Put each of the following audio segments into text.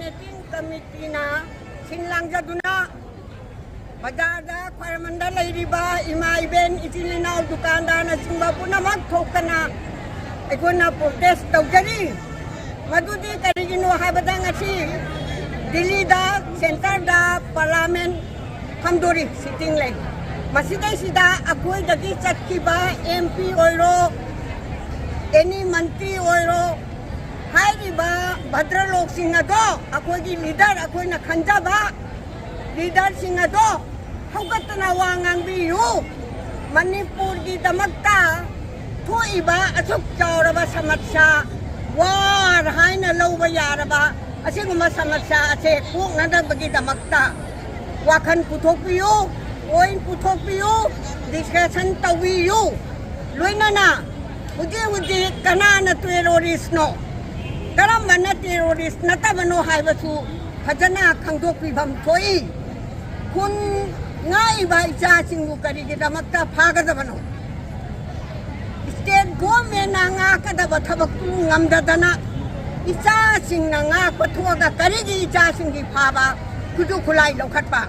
coordinating committee na sinlangjaduna Bajarda Kwaramanda Lairiba Ima Iben Itilinaw Dukanda na simba po na magtokana iko na protest tawjari madudi karigino habada nga si Dilida Center da Parliament Kamdori sitting lay masiday sida ako'y dagi chatkiba MP oiro any mantri oiro hai riba Bhadralok Singado ako'y leader ako'y nakhanja ba leader Singado haugatana wangang biyu Manipur di damakta 𝗂𝗏𝗏 ꯑꯁꯨꯛ ꯆꯥꯎꯔꯕ ꯁꯃꯁ꯭ꯌꯥ war ꯍꯥꯏꯅ ꯂꯧꯕ ꯌꯥꯔꯕ ꯑꯁꯤꯒꯨꯝꯕ ꯁꯃꯁ꯭ꯌꯥ ꯑꯁꯦ ꯀꯣꯛꯅꯅꯕꯒꯤꯗꯃꯛꯇ ꯋꯥꯈꯜ ꯄꯨꯊꯣꯛꯄꯤꯌꯨ ꯑꯣꯏꯟ ꯄꯨꯊꯣꯛꯄꯤꯌꯨ ꯗꯤꯁꯀꯁꯟ ꯇꯧꯕꯤꯌꯨ ꯂꯣꯏꯅꯅ ꯍꯧꯖꯤꯛ ꯀꯅꯥꯅ ꯇꯦꯔꯣꯔꯤꯁꯅꯣ ꯀꯔꯝꯕꯅ ꯇꯦꯔꯣꯔꯤꯁ ꯅꯠꯇꯕꯅꯣ ꯍꯥꯏꯕꯁꯨ ꯐꯖꯅ ꯈꯪꯗꯣꯛꯄꯤꯐꯝ ꯊꯣꯛꯏ ꯈꯨꯟ ꯉꯥꯛꯏꯕ ꯏꯆꯥꯁꯤꯡꯕꯨ ꯀꯔꯤꯒꯤꯗꯃꯛꯇ ꯐꯥꯒꯗꯕꯅꯣ State government na ngakadaba tabaktu ngamdadana ichasingna ngakpa thuaga karigi ichasingi phaba kudu khulai lokhatpa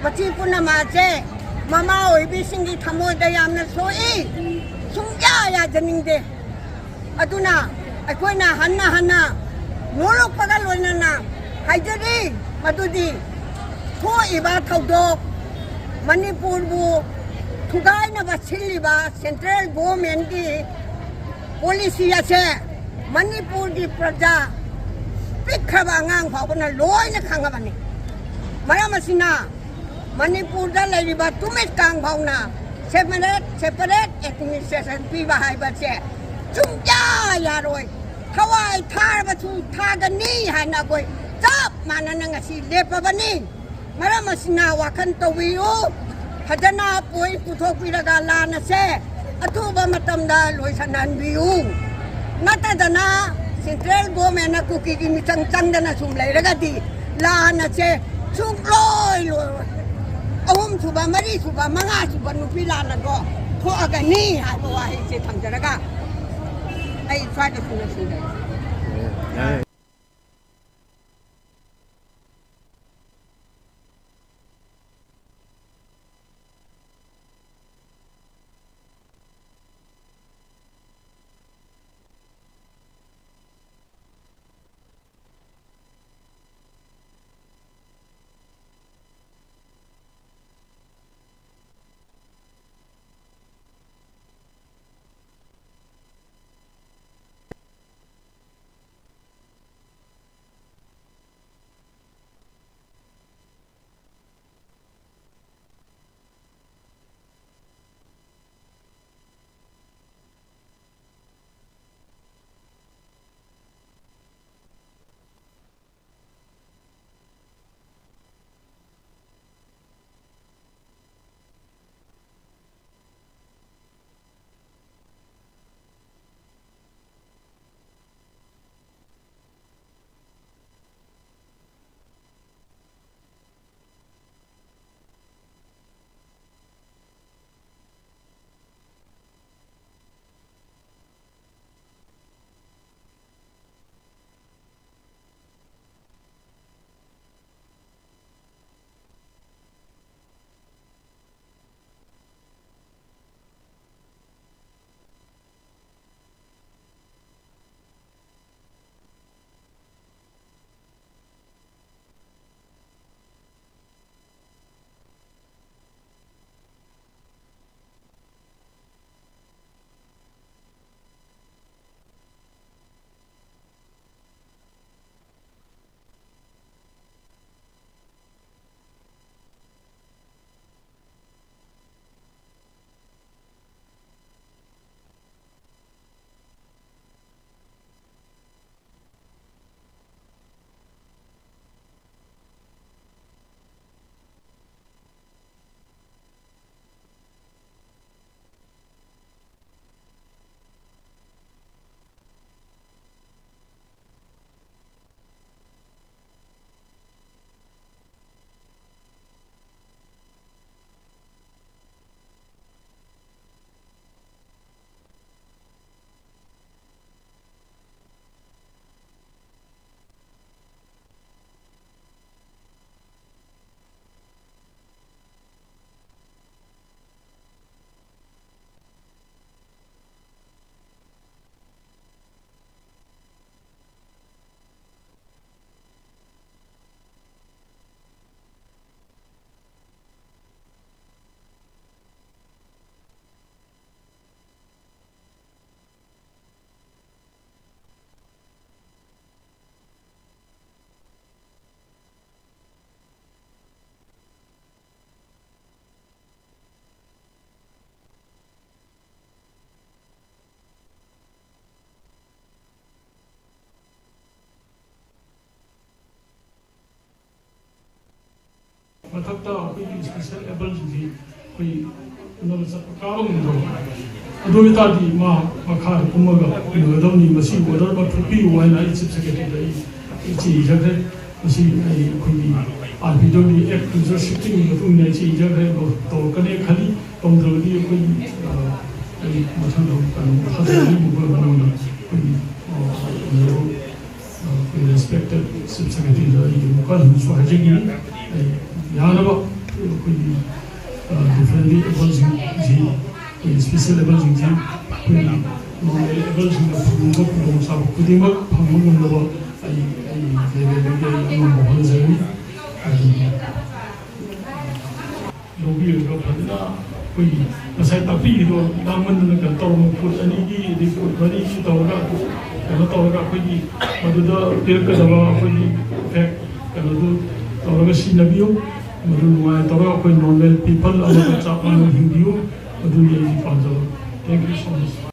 machi puna ma che mama oibi singi thamoida yamna soi sungya ya janingde aduna akoina hanna molok pagal loina na haijari madudi 𝗂𝗏𝗏 thaudok Manipur bu Tugai na basiliba central government di policy ase Manipur di praja pikhaba ngang phau na loi na khangabani maramasina Manipur da laiba tumit kang phau na separate administration piba haiba che chungja yaroi thawai thar ba chu thagani haina koi chap manana ngasi lepabani maramasina wakan tawiu Hadana po'y puthokpiraga lana se atuba matamda loisananbiu natadana central government na kukikimitang na sumlay ragadi lana se sumloy ahum suba mari suba mga suba nupilana ko ko agani habawahi se thamjaraga ay try to finish ꯃꯊꯛꯇ ꯑꯩꯈꯣꯏꯒꯤ special ꯑꯦꯕꯜꯁꯤꯡꯁꯤ ꯑꯩꯈꯣꯏ ꯎꯅꯕ ꯆꯠꯄ ꯀꯥꯕ ꯉꯝꯗꯕ ꯑꯗꯨ ꯑꯣꯏꯇꯥꯔꯗꯤ ꯃꯥ ꯃꯈꯥꯗ ꯀꯨꯝꯃꯒ ꯎꯅꯒꯗꯕꯅꯤ ꯃꯁꯤ ꯑꯣꯔꯗꯔ ꯑꯃ ꯊꯣꯛꯄꯤꯌꯨ ꯍꯥꯏꯅ ꯑꯩ ꯆꯤꯐ ꯁꯦꯀ꯭ꯔꯦꯇꯔꯤꯗ ꯑꯩ ꯆꯦ ꯏꯖꯈ꯭ꯔꯦ ꯃꯁꯤ ꯑꯩꯈꯣꯏꯒꯤ ꯑꯥꯔꯄꯤꯗꯒꯤ ꯑꯦꯛ ꯌꯨꯖꯔ ꯁꯤꯐꯇꯤꯡꯒꯤ ꯃꯇꯨꯡ ꯏꯟꯅ ꯆꯦ ꯏꯖꯈ꯭ꯔꯦ ꯇꯧꯔꯛꯀꯅꯤ ꯈꯜꯂꯤ ꯇꯧꯗ꯭ꯔꯕꯗꯤ ꯑꯩꯈꯣꯏꯒꯤ ꯑꯩ ꯃꯊꯪꯗ ꯃꯉꯣꯟꯗ ꯑꯩꯈꯣꯏꯒꯤ respected Chief Secretary da imuka hansu hajegi yanaba koi differently able ji special able ji koi normal able ji da phungo phungo sa kudima phangmo ngomba ai ai mo mo zani lobi ro phadna koi asai tapi do naman na kan tawm put ani gi report bari shi tawra kano tawra koi maduda tirkadaba koi fact kano do tawra shi nabiyo madu nuai tawra koi normal people ama chapman hindiyo madu ye panjo. Thank you so much.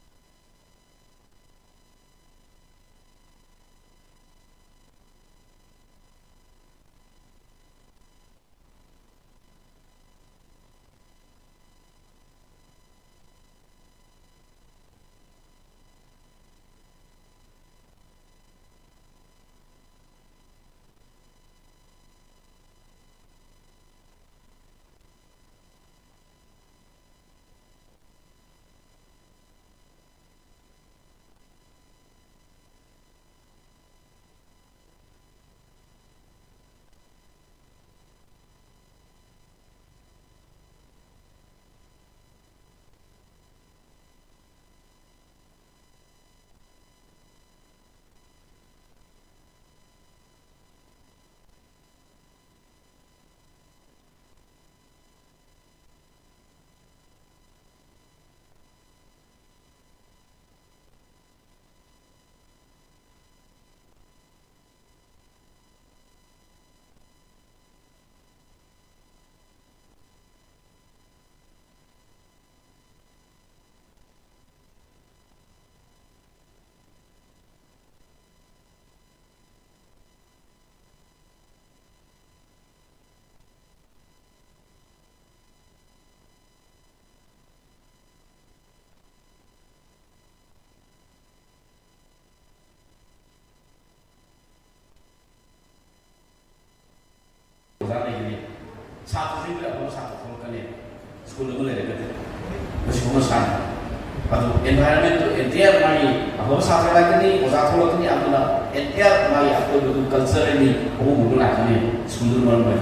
environment to entire mari apa sahara lagi ni oza tholo ni apuna entire mari apa tu culture ni abu budu nak ni sundur mana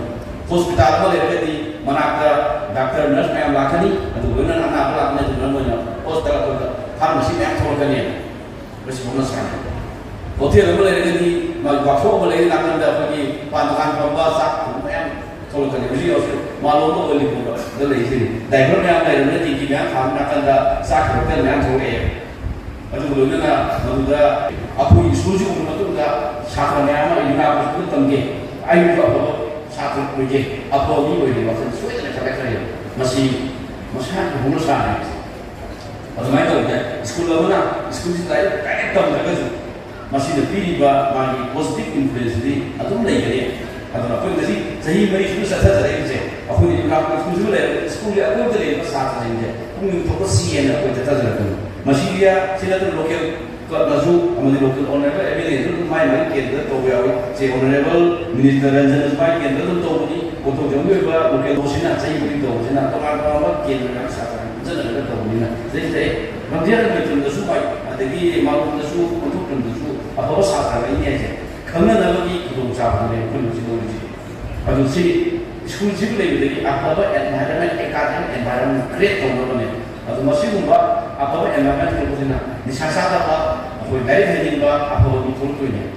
hospital mo lele di mana ka doctor nurse mai lakani atu wena na apa lakani tu mana hospital ko pharmacy mai tholo kani besi bona sa hotel mo lele di mal bakso mo lele lakani da pagi pantakan pamba sak mai tholo kani besi hospital malo mo lele ko da lele sini driver mai apa lele di ki mai kham nakal da sak hotel mai tholo adu bulu na manuda apu isuji umatu da sakra mai ama ina ko tamge ayu ko satu proyek apa ni boleh dilakukan sesuai dengan cara masih ada bonus sana. Atau macam tu, sekolah mana, sekolah kita kayak tahu mereka tu masih lebih bagi positif influence ni atau mulai jadi atau apa yang jadi sahih beri sekolah sahaja jadi je. Aku ni nak sekolah aku jadi pasal sahaja. Aku ni fokus sian aku jadi sahaja. Masih dia sila tu lokal Nazu, amadi local honorable evidence tu mai kendra to yawi che honorable minister ranjan mai kendra tu ni oto jombe ba local dosina sai budi dosina to ma kendra sa jana to ni na jadi mandia na tu nazu mai adagi malu nazu oto tu nazu apa sa ta ni aja kana na bagi tu cha ne kun ji do ji adu si school ji le bi apa ba environment academic environment create to no ne adu masih umba apa ba environment ko sina ni sa ba aku dari hari ini apa ni thol ko ni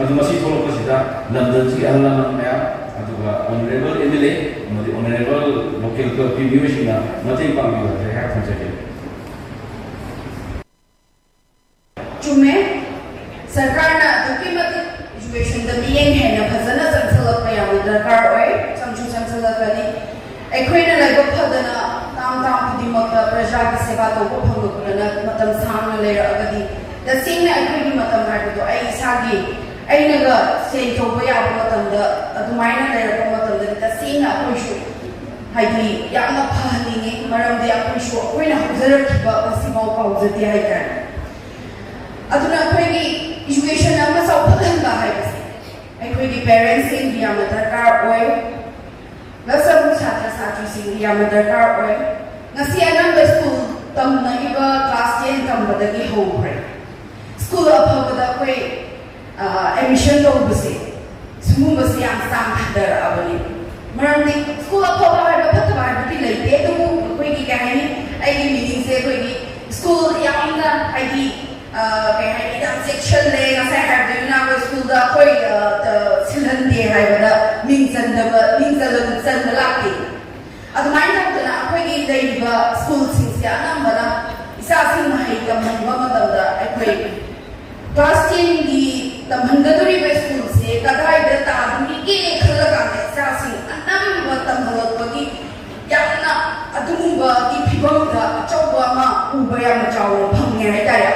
adu masih thol ko sida London si alaman me adu ba honorable MLA mari honorable local ko PBO sina mati pang bi ha ha khon chake chume sarkar na duki mat education da miyeng hai na phajana changchalak pa yaw darkar oi chamchu changchalak ani aikoina laiba phadana tam pudimakta praja ki seva to ko phangukuna matam sang le agadi the same na aikoini matam ha to ai sagi ꯑꯩꯅꯒ ꯆꯦꯟ ꯇꯧꯕ ꯌꯥꯕ ꯃꯇꯝꯗ ꯑꯗꯨꯃꯥꯏꯅ ꯂꯩꯔꯛꯄ ꯃꯇꯝꯗꯗꯤ ꯇꯁꯦꯡꯅ ꯑꯩꯈꯣꯏꯁꯨ ꯍꯥꯏꯗꯤ ꯌꯥꯝꯅ ꯐꯍꯟꯅꯤꯡꯉꯤ ꯃꯔꯝꯗꯤ ꯑꯩꯈꯣꯏꯁꯨ ꯑꯩꯈꯣꯏꯅ ꯍꯧꯖꯔꯛꯈꯤꯕ ꯉꯁꯤꯐꯥꯎ ꯀꯥꯎꯖꯗꯦ ꯍꯥꯏꯇꯥꯔꯦ ꯑꯗꯨꯅ ꯑꯩꯈꯣꯏꯒꯤ ꯏꯖꯨꯀꯦꯁꯟ ꯑꯃ ꯆꯥꯎꯈꯠꯍꯟꯕ ꯍꯥꯏꯕꯁꯦ ꯑꯩꯈꯣꯏꯒꯤ ꯄꯦꯔꯦꯟꯁꯁꯤꯡꯒꯤ ꯌꯥꯝꯅ ꯗꯔꯀꯥꯔ ꯑꯣꯏ ꯄ꯭ꯂꯁ ꯁꯥꯇ꯭ꯔ ꯁꯥꯇ꯭ꯔꯤꯁꯤꯡꯒꯤ ꯌꯥꯝꯅ ꯗꯔꯀꯥꯔ ꯑꯣꯏ ꯉꯁꯤ ꯑꯅꯝꯕ ꯁ꯭ꯀꯨꯜ ꯇꯝꯅꯔꯤꯕ ꯀ꯭ꯂꯥꯁ 10 ꯇꯝꯕꯗꯒꯤ ꯍꯧꯈ꯭ꯔꯦ ꯁ꯭ꯀꯨꯜ ꯑꯐꯕꯗ ꯑꯩꯈꯣꯏ ꯑꯦꯗꯃꯤꯁꯟ ꯇꯧꯕꯁꯦ ꯁꯤꯒꯨꯝꯕꯁꯦ ꯌꯥꯝ ꯆꯥꯡ ꯍꯟꯊꯔꯛꯑꯕꯅꯤ ꯃꯔꯝꯗꯤ ꯁ꯭ꯀꯨꯜ ꯑꯐꯕ ꯍꯥꯏꯕ ꯐꯠꯇꯕ ꯍꯥꯏꯕꯗꯤ ꯂꯩꯇꯦ ꯑꯗꯨꯕꯨ ꯑꯩꯈꯣꯏꯒꯤ ꯀꯩ ꯍꯥꯏꯅꯤ ꯑꯩꯒꯤ ꯃꯤꯅꯤꯡꯁꯦ ꯑꯩꯈꯣꯏꯒꯤ ꯁ꯭ꯀꯨꯜ ꯌꯥꯝꯅ ꯍꯥꯏꯗꯤ ꯀꯩ ꯍꯥꯏꯅꯤ ꯌꯥꯝ ꯆꯦꯛꯁꯤꯜꯂꯦ ꯉꯁꯥꯏ ꯍꯥꯏꯕꯗꯨꯅ ꯑꯩꯈꯣꯏ ꯁ꯭ꯀꯨꯜꯗ ꯑꯩꯈꯣꯏ ꯁꯤꯜꯍꯟꯗꯦ ꯍꯥꯏꯕꯗ ꯃꯤꯡ ꯆꯟꯕ ꯂꯥꯛꯇꯦ ꯑꯗꯨꯃꯥꯏꯅ ꯇꯧꯗꯅ ꯑꯩꯈꯣꯏꯒꯤ ꯂꯩꯔꯤꯕ ꯁ꯭ꯀꯨꯜꯁꯤꯡꯁꯦ ꯑꯅꯝꯕꯅ ꯏꯆꯥꯁꯤꯡ ꯃꯍꯩ ꯇꯝꯍꯟꯕ ꯃꯇꯝꯗ ꯑꯩꯈꯣꯏ ꯀ꯭ꯂꯥꯁ 10ꯒꯤ ꯇꯝꯍꯟꯒꯗꯧꯔꯤꯕ ꯁ꯭ꯀꯨꯜꯁꯦ ꯀꯗꯥꯏꯗ ꯇꯥꯗꯣꯔꯤꯒꯦ ꯈꯜꯂꯀꯥꯟꯗ ꯏꯆꯥꯁꯤꯡ ꯑꯅꯝꯕ ꯇꯝꯍꯜꯂꯛꯄꯒꯤ ꯌꯥꯝꯅ ꯑꯗꯨꯒꯨꯝꯕꯒꯤ ꯐꯤꯕꯝꯗ ꯑꯆꯧꯕ ꯑꯃ ꯎꯕ ꯌꯥꯝꯅ ꯆꯥꯎꯅ ꯐꯪꯉꯦ ꯍꯥꯏꯇꯥꯔꯦ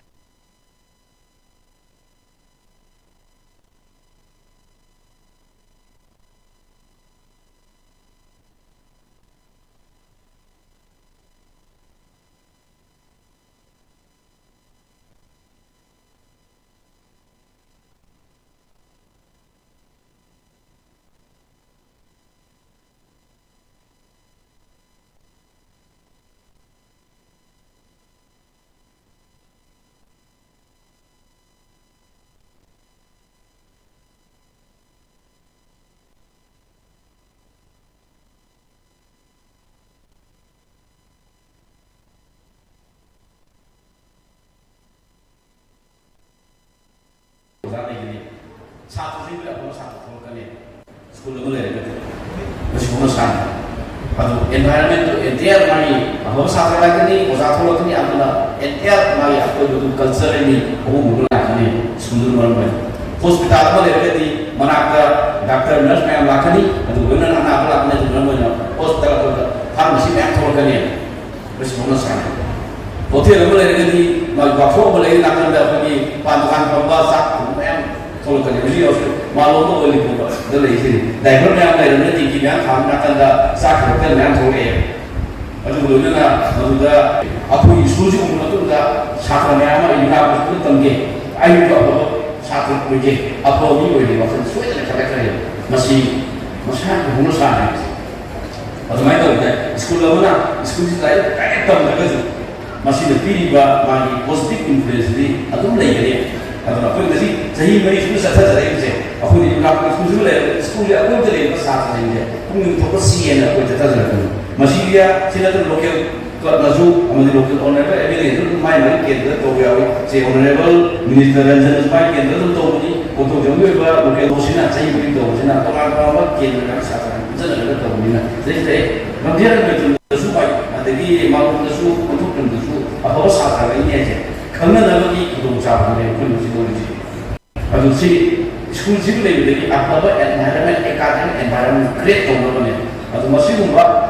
사투리를 앞으로 사투리를 꺼내 스쿨로 내려가게 그것이 산 아주 environment entire 많이 앞으로 사투리라더니 보자 돌아더니 아무나 entire 많이 앞으로 culturally 너무 무능하더니 스쿨로 말은 거야 호스피탈로 내려가더니 만학가 doctor nurse ma'am Lakhani अदु वेनन अना आपला अपने तो नमो हॉस्पिटल को फार्मेसी मैम थोड़ करने बस होना चाहिए होते नमो लेरगदी मा बाफो बोले डॉक्टर दा अपनी पादुकान पंबा साक मैम थोड़ करने मुझे और मालूम तो बोली को दले इसे ड्राइवर मैम लेरने टिकी मैम खान नाकन दा साक होटल मैम थोड़े अदु लोनना मदुदा अखोई स्कूल जी को तो दा छात्र मैम इना को तंगे आयु को साथ में अफोगी होगी वक्त सोचने चले चले मसी मसा होना सारे अदुमाय तो स्कूल लोना स्कूल से लाइफ कैट तम लगे मसी ने पीरी बा मागी पॉजिटिव इन्फ्लुएंस दी अदुम ले गए अदुना कोई दसी सही मरी स्कूल से अच्छा चले से अखोनी ना स्कूल ले स्कूल ले अको चले बस साथ लेंगे पुंग तो सी है ना कोई जता जता मसी या सिला तो local Lazu, amadi local honorable, everything is my money. Kendra, to we are say honorable minister Ranjan Pai Kendra to Tony, Koto Jungu, local Oshina, say you to Oshina, Tola, Kendra, Satan, General Tomina. They say, not here the Supai, and the D. Mount the Su, Koto the Su, a horse Satan, and yet, come another week to Java and Kunji. I will see school simulated the upper environment, academic environment, great over it. As a Masiumba,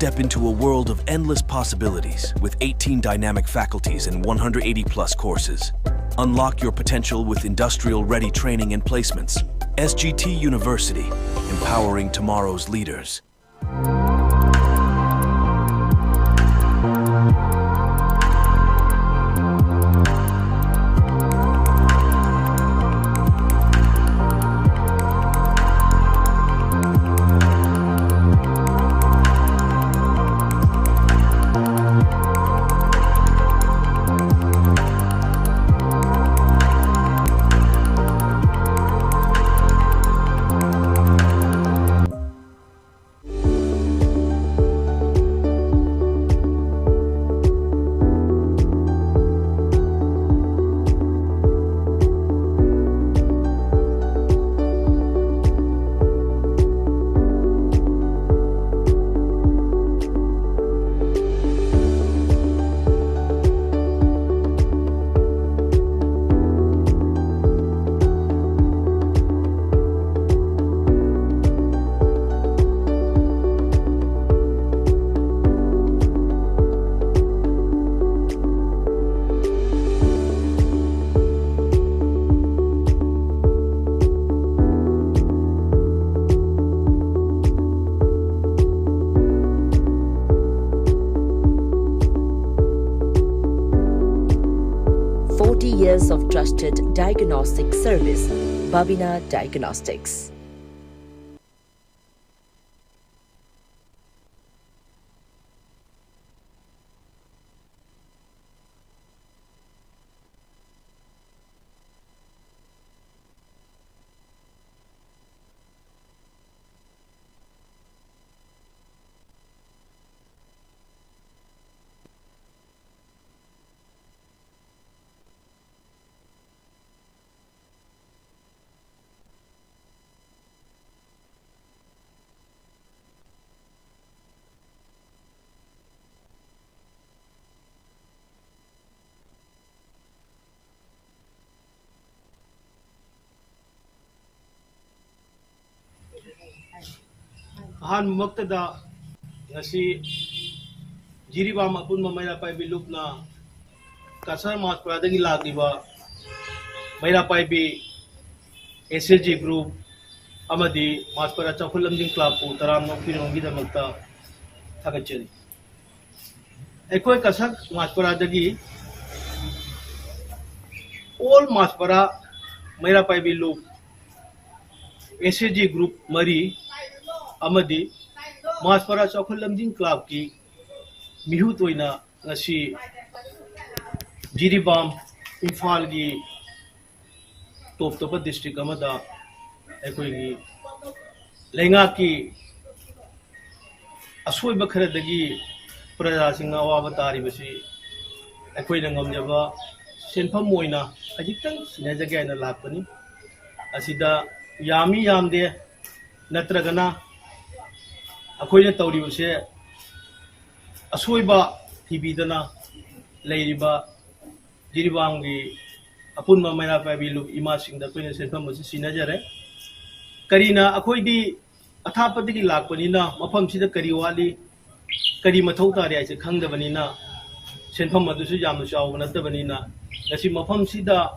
Step into a world of endless possibilities with 18 dynamic faculties and 180+ courses. Unlock your potential with industrial-ready training and placements. SGT University, empowering tomorrow's leaders. Years of trusted diagnostic service, Babina Diagnostics. Han Moktada Nasi Jiribam Apun Mamaya Paibi Lupna Kasar Mas Pradagi Lagiba Maira Paibi SLG Group Amadi Maspara Chakulamding Club Taram Nokino Vidamata Takacheri Ekoi Kasak Maspara Dagi all Maspara Maira Paibi Loop SLG Group Mari Amadi Maspara Chakulamding Club Ki Mihutoina Nasi Jiribam Imphal Gi Top District Amada Ekoi Lenga Ki Asoi Bakara Dagi Prada Singa Wavatari Basi Ekoi Nangam Senpa Moina Ajitang Sinazagana Lapani Asida Yami Yamde Natragana Akoina Tauri Asoiba Tibidana Ladiba Jiribangi Apun Mamaya Pabilu Imasing the Queen Senpa Sinajare Karina Akoidi Atapati Lapanina Mapam Sida Kariwali Karima Totari as a Kanga Vanina Senpa Madusu Yamusha Natabanina Nasi Mapam Sida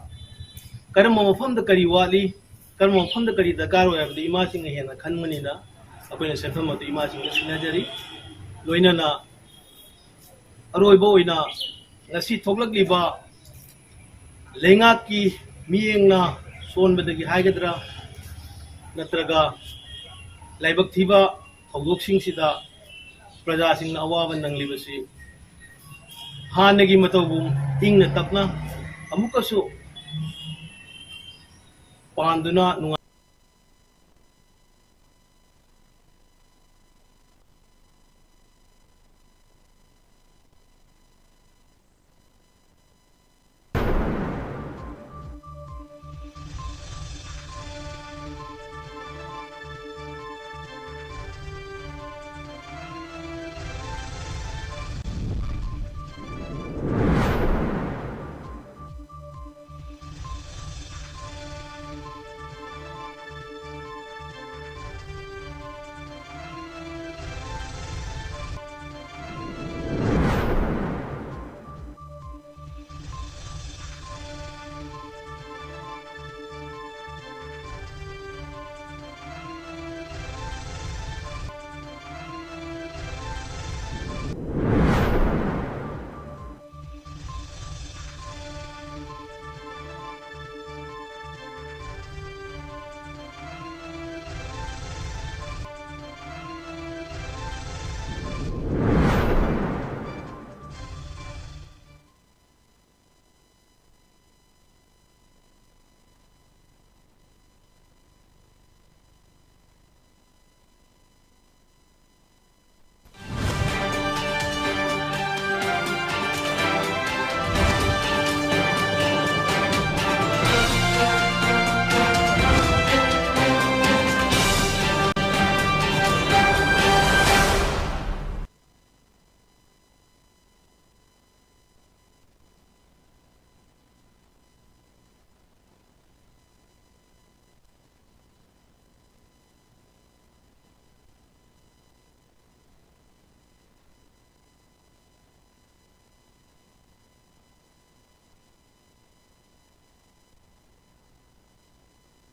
Karama from the Kariwali Karma from the Kari the Garo of the Imasing and the Kanmanina Upon a Senpa of the Imasing Sinajari Loinana Aroi Boina Nasi Toglakliba Lengaki Miingna Son Bedagi Hagadra Natraga Laibak Thiba Hogloksing Sida Praja Sing Awavan Nang Libasi Hanagi Matobum Ing Natapna Amukasu Panduna